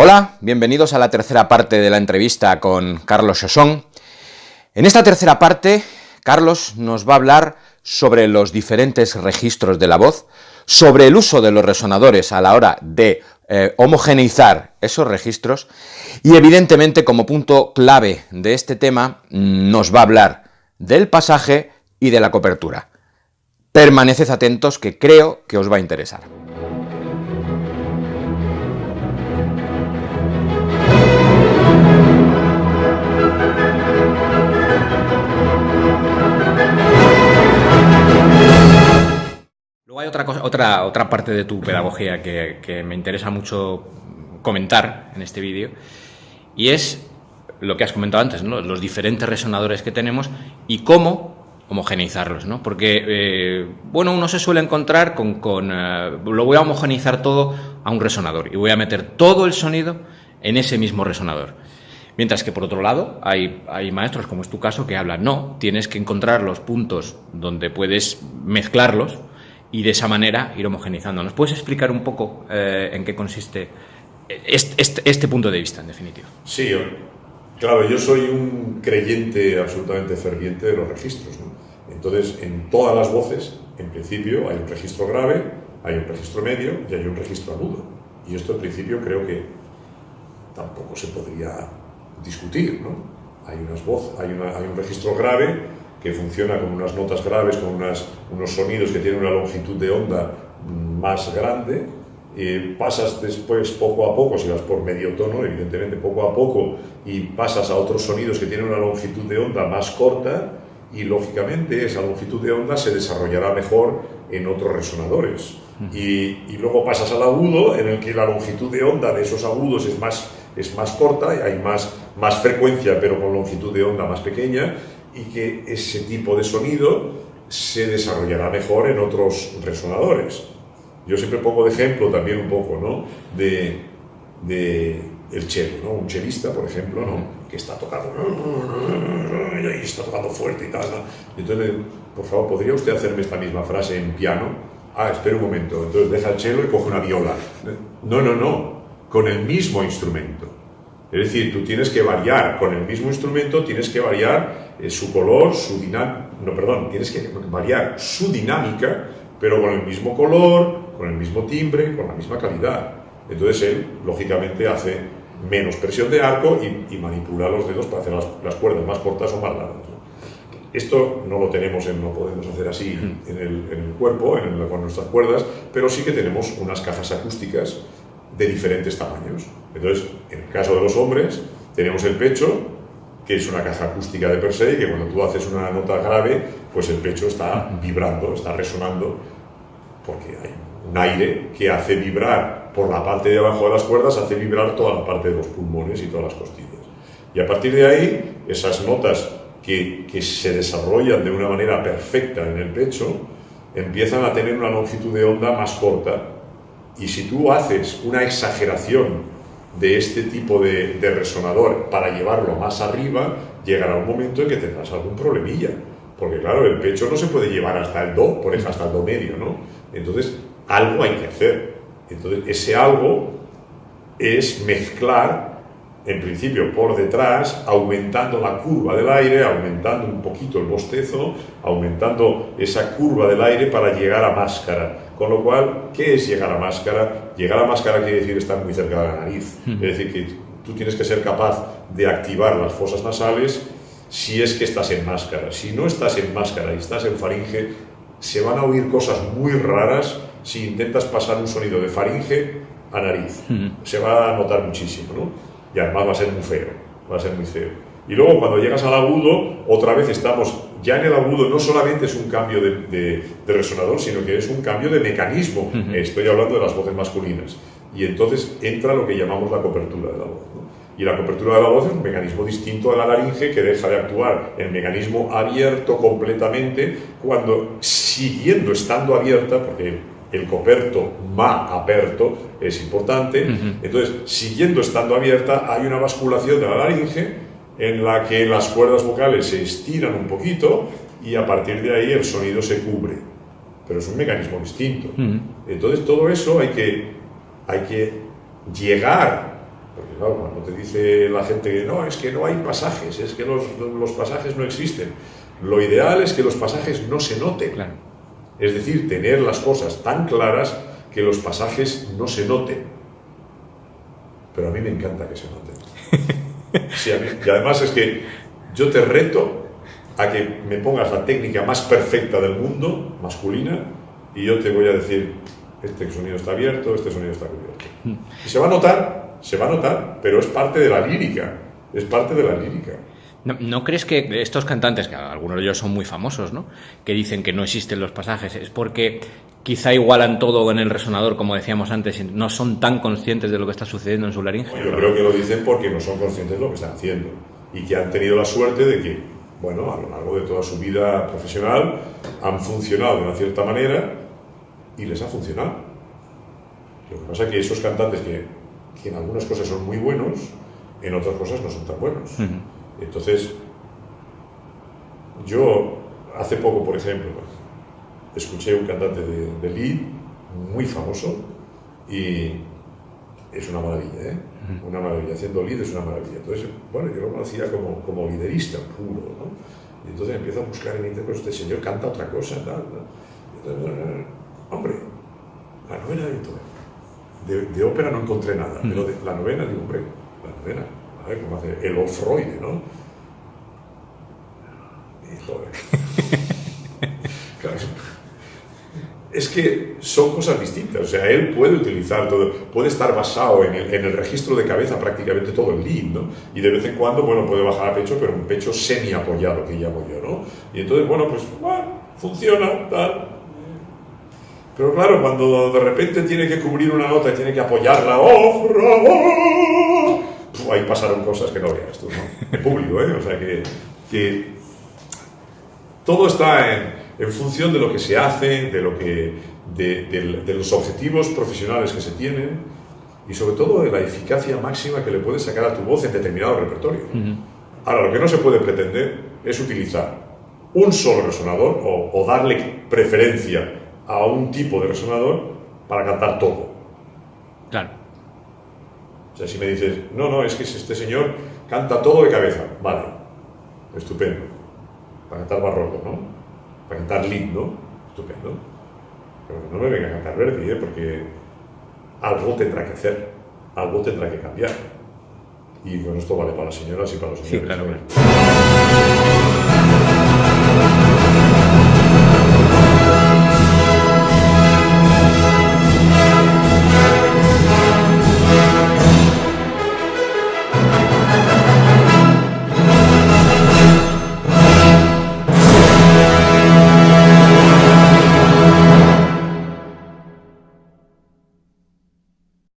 Hola, bienvenidos a la tercera parte de la entrevista con Carlos Chosón. En esta tercera parte, Carlos nos va a hablar sobre los diferentes registros de la voz, sobre el uso de los resonadores a la hora de homogeneizar esos registros y, evidentemente, como punto clave de este tema, nos va a hablar del pasaje y de la cobertura. Permaneced atentos, que creo que os va a interesar. Luego hay otra parte de tu pedagogía que me interesa mucho comentar en este vídeo, y es lo que has comentado antes, ¿no? Los diferentes resonadores que tenemos y cómo homogeneizarlos, ¿no? Porque, uno se suele encontrar lo voy a homogeneizar todo a un resonador y voy a meter todo el sonido en ese mismo resonador. Mientras que, por otro lado, hay maestros, como es tu caso, que hablan, no, tienes que encontrar los puntos donde puedes mezclarlos y de esa manera ir homogeneizando. ¿Nos puedes explicar un poco en qué consiste este punto de vista, en definitiva? Sí, claro, yo soy un creyente absolutamente ferviente de los registros, ¿no? Entonces, en todas las voces, en principio, hay un registro grave, hay un registro medio y hay un registro agudo. Y esto, en principio, creo que tampoco se podría discutir, ¿no? Hay un registro grave que funciona con unas notas graves, con unos sonidos que tienen una longitud de onda más grande. Pasas después, poco a poco, si vas por medio tono, evidentemente poco a poco, y pasas a otros sonidos que tienen una longitud de onda más corta, y lógicamente esa longitud de onda se desarrollará mejor en otros resonadores. Y luego pasas al agudo, en el que la longitud de onda de esos agudos es más corta, y hay más frecuencia, pero con longitud de onda más pequeña, y que ese tipo de sonido se desarrollará mejor en otros resonadores. Yo siempre pongo de ejemplo también un poco, ¿no?, de el cello, ¿no? Un chelista, por ejemplo, ¿no?, que está tocando fuerte y tal, ¿no? Entonces, por favor, ¿podría usted hacerme esta misma frase en piano? Espera un momento. Entonces deja el cello y coge una viola. No, con el mismo instrumento. Es decir, tú tienes que variar con el mismo instrumento, tienes que variar su color, tienes que variar su dinámica, pero con el mismo color, con el mismo timbre, con la misma calidad. Entonces él, lógicamente, hace menos presión de arco y manipula los dedos para hacer las cuerdas más cortas o más largas, ¿no? Esto no lo podemos hacer así en el cuerpo, con nuestras cuerdas, pero sí que tenemos unas cajas acústicas de diferentes tamaños. Entonces, en el caso de los hombres, tenemos el pecho, que es una caja acústica de per se, y que cuando tú haces una nota grave, pues el pecho está vibrando, está resonando, porque hay un aire que hace vibrar por la parte de abajo de las cuerdas, hace vibrar toda la parte de los pulmones y todas las costillas. Y a partir de ahí, esas notas que se desarrollan de una manera perfecta en el pecho, empiezan a tener una longitud de onda más corta. Y si tú haces una exageración de este tipo de resonador para llevarlo más arriba, llegará un momento en que tendrás algún problemilla. Porque claro, el pecho no se puede llevar hasta el do, por ejemplo, hasta el do medio, ¿no? Entonces, algo hay que hacer. Entonces, ese algo es mezclar, en principio por detrás, aumentando la curva del aire, aumentando un poquito el bostezo, aumentando esa curva del aire para llegar a máscara. Con lo cual, ¿qué es llegar a máscara? Llegar a máscara quiere decir estar muy cerca de la nariz. Es decir, que tú tienes que ser capaz de activar las fosas nasales si es que estás en máscara. Si no estás en máscara y estás en faringe, se van a oír cosas muy raras si intentas pasar un sonido de faringe a nariz. Se va a notar muchísimo, ¿no? Y además va a ser muy feo. Y luego, cuando llegas al agudo, otra vez estamos ya en el agudo. No solamente es un cambio de resonador, sino que es un cambio de mecanismo. Estoy hablando de las voces masculinas. Y entonces entra lo que llamamos la cobertura de la voz, ¿no? Y la cobertura de la voz es un mecanismo distinto a la laringe, que deja de actuar el mecanismo abierto completamente, cuando, estando abierta, porque el coperto ma aperto es importante, entonces, estando abierta, hay una basculación de la laringe en la que las cuerdas vocales se estiran un poquito y a partir de ahí el sonido se cubre. Pero es un mecanismo distinto. Entonces, todo eso hay que llegar Porque claro, cuando te dice la gente que no, es que no hay pasajes, es que los pasajes no existen. Lo ideal es que los pasajes no se noten. Claro. Es decir, tener las cosas tan claras que los pasajes no se noten. Pero a mí me encanta que se noten. Sí, y además es que yo te reto a que me pongas la técnica más perfecta del mundo, masculina, y yo te voy a decir, este sonido está abierto, este sonido está cubierto. Y se va a notar, pero es parte de la lírica, es parte de la lírica. ¿No crees que estos cantantes, que algunos de ellos son muy famosos, ¿no?, que dicen que no existen los pasajes, es porque quizá igualan todo en el resonador, como decíamos antes, y no son tan conscientes de lo que está sucediendo en su laringe? Yo creo que lo dicen porque no son conscientes de lo que están haciendo y que han tenido la suerte de que, bueno, a lo largo de toda su vida profesional han funcionado de una cierta manera y les ha funcionado. Lo que pasa es que esos cantantes que en algunas cosas son muy buenos, en otras cosas no son tan buenos. Entonces, yo hace poco, por ejemplo, escuché un cantante de lead muy famoso y es una maravilla, ¿eh? Una maravilla. Haciendo lead es una maravilla. Entonces, bueno, yo lo conocía como liderista puro, ¿no? Y entonces empiezo a buscar en internet, pues este señor canta otra cosa, tal, ¿no? Entonces, hombre, la novena de ópera no encontré nada, pero de la novena, digo, hombre, la novena, a ver cómo hace el Ofroide, ¿no? Y joder. Claro, es que son cosas distintas, o sea, él puede utilizar todo, puede estar basado en el registro de cabeza prácticamente todo el lead, ¿no? Y de vez en cuando, bueno, puede bajar a pecho, pero un pecho semi-apoyado, que llamo yo, ¿no? Y entonces, bueno, pues, funciona, tal. Pero claro, cuando de repente tiene que cubrir una nota y tiene que apoyarla, ahí pasaron cosas que no veas tú, ¿no? En público, ¿eh? O sea, que todo está en función de lo que se hace, de los objetivos profesionales que se tienen y sobre todo de la eficacia máxima que le puedes sacar a tu voz en determinado repertorio. Ahora, lo que no se puede pretender es utilizar un solo resonador o darle preferencia a un tipo de resonador para cantar todo. Claro. O sea, si me dices, no, es que este señor canta todo de cabeza, vale, estupendo. Para cantar barroco, ¿no? Para cantar lead, ¿no? Estupendo. Pero no me venga a cantar Verdi, porque algo tendrá que hacer, algo tendrá que cambiar. Y bueno, esto vale para las señoras y para los señores. Sí, claro.